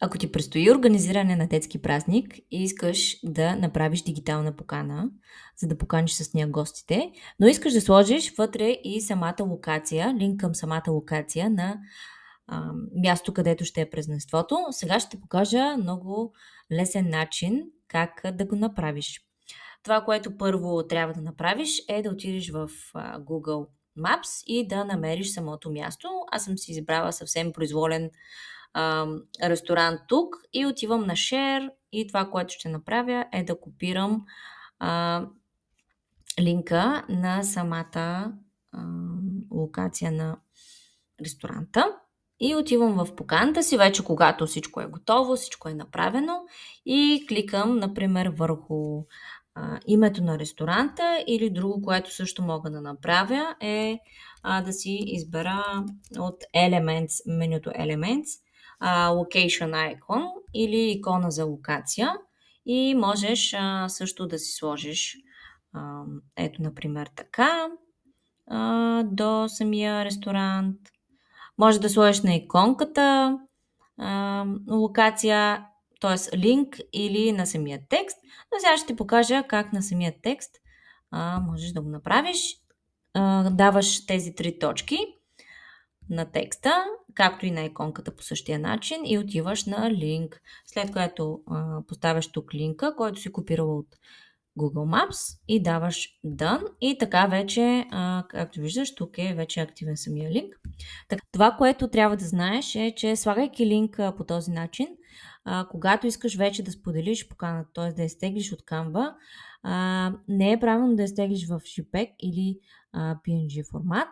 Ако ти предстои организиране на детски празник и искаш да направиш дигитална покана, за да поканиш с нея гостите, но искаш да сложиш вътре и самата локация, линк към самата локация на място, където ще е празненството, сега ще покажа много лесен начин как да го направиш. Това, което първо трябва да направиш, е да отидеш в Google Maps и да намериш самото място. Аз съм си избрала съвсем произволен ресторант тук и отивам на Share и това, което ще направя, е да копирам линка на самата локация на ресторанта и отивам в поканата си, вече когато всичко е готово, всичко е направено и кликам, например, върху името на ресторанта или друго, което също мога да направя е да си избера от Elements, менюто Elements, Location Icon или икона за локация и можеш също да си сложиш ето, например, така до самия ресторант. Може да сложиш на иконката локация, т.е. линк или на самия текст. Но сега ще ти покажа как на самия текст можеш да го направиш. Даваш тези 3 точки на текста, както и на иконката по същия начин и отиваш на линк. След което поставяш тук линка, който си копирала от Google Maps и даваш Done и така вече, както виждаш, тук е вече активен самия линк. Това, което трябва да знаеш е, че слагайки линк по този начин, когато искаш вече да споделиш поканата, т.е. да я стеглиш от Canva, не е правилно да я стеглиш в JPEG или PNG формат.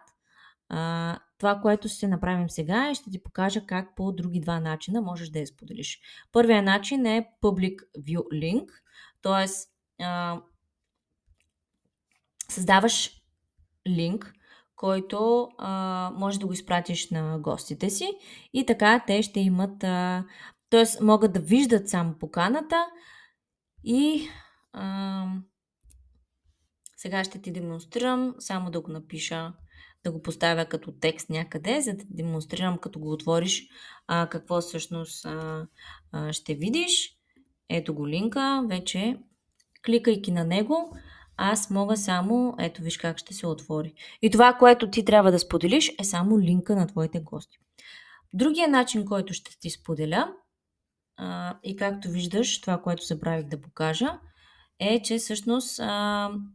Това, което ще направим сега, ще ти покажа как по други два начина можеш да я споделиш. Първият начин е Public View Link, т.е. създаваш линк, който може да го изпратиш на гостите си и така те ще имат, т.е. могат да виждат само поканата и сега ще ти демонстрирам, само да го напиша, да го поставя като текст някъде, за да демонстрирам като го отвориш какво всъщност ще видиш. Ето го линка, вече кликайки на него, аз мога само, ето виж как ще се отвори. И това, което ти трябва да споделиш, е само линка на твоите гости. Другия начин, който ще ти споделя, и както виждаш, това, което забравих да покажа, е, че всъщност,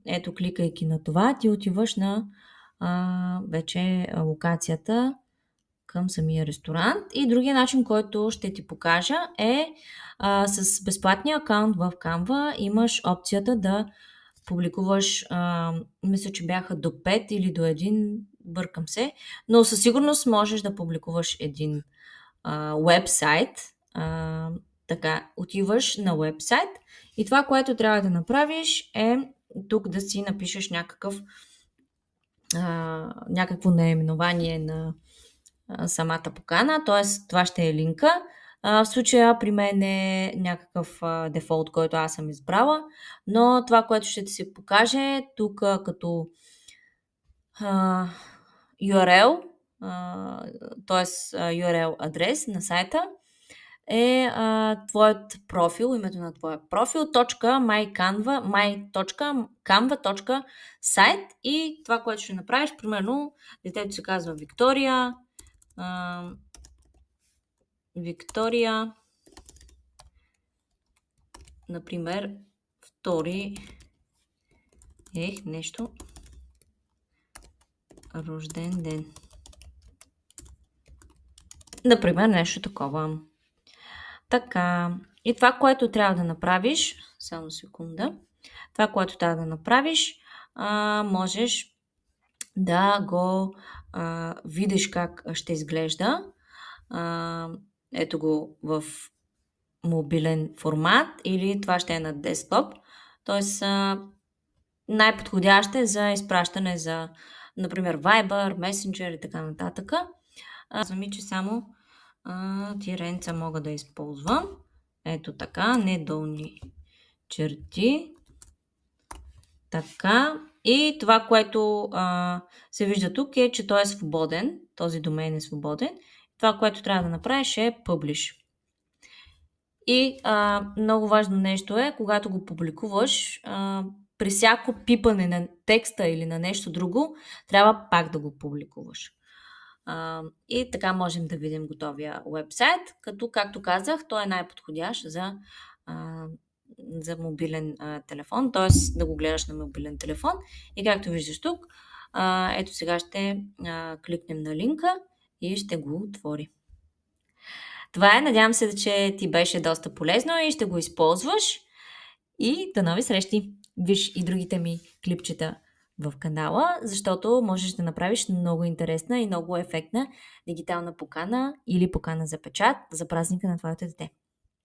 ето кликайки на това, ти отиваш на вече локацията към самия ресторант. И другия начин, който ще ти покажа е с безплатния акаунт в Canva имаш опцията да публикуваш, мисля, че бяха до 5 или до 1, бъркам се, но със сигурност можеш да публикуваш един уебсайт. Така, отиваш на уебсайт и това, което трябва да направиш е тук да си напишеш някакво наименование на самата покана, т.е. това ще е линка. В случая при мен е някакъв дефолт, който аз съм избрала, но това, което ще ти се покаже тук като URL, т.е. URL адрес на сайта е твоят профил, името на твоя профил, my.canva.site и това, което ще направиш, примерно, детето се казва Виктория, например, втори нещо, рожден ден. Например, нещо такова. Така, и това, което трябва да направиш, само секунда, това, което трябва да направиш, можеш да го видиш как ще изглежда. Ето го в мобилен формат или това ще е на десктоп. Тоест, най-подходящ е за изпращане за, например, Viber, Messenger и така нататък. Казвам, че само тиренца мога да използвам. Ето така, не долни черти. Така. И това, което се вижда тук е, че той е свободен. Този домен е свободен. Това, което трябва да направиш е Publish. И много важно нещо е, когато го публикуваш, при всяко пипане на текста или на нещо друго, трябва пак да го публикуваш. И така можем да видим готовия уебсайт, като, както казах, той е най-подходящ за мобилен телефон, т.е. да го гледаш на мобилен телефон. И както виждаш тук, ето сега ще кликнем на линка и ще го отвори. Това е, надявам се, че ти беше доста полезно и ще го използваш. И до нови срещи! Виж и другите ми клипчета в канала, защото можеш да направиш много интересна и много ефектна дигитална покана или покана за печат за празника на твоето дете.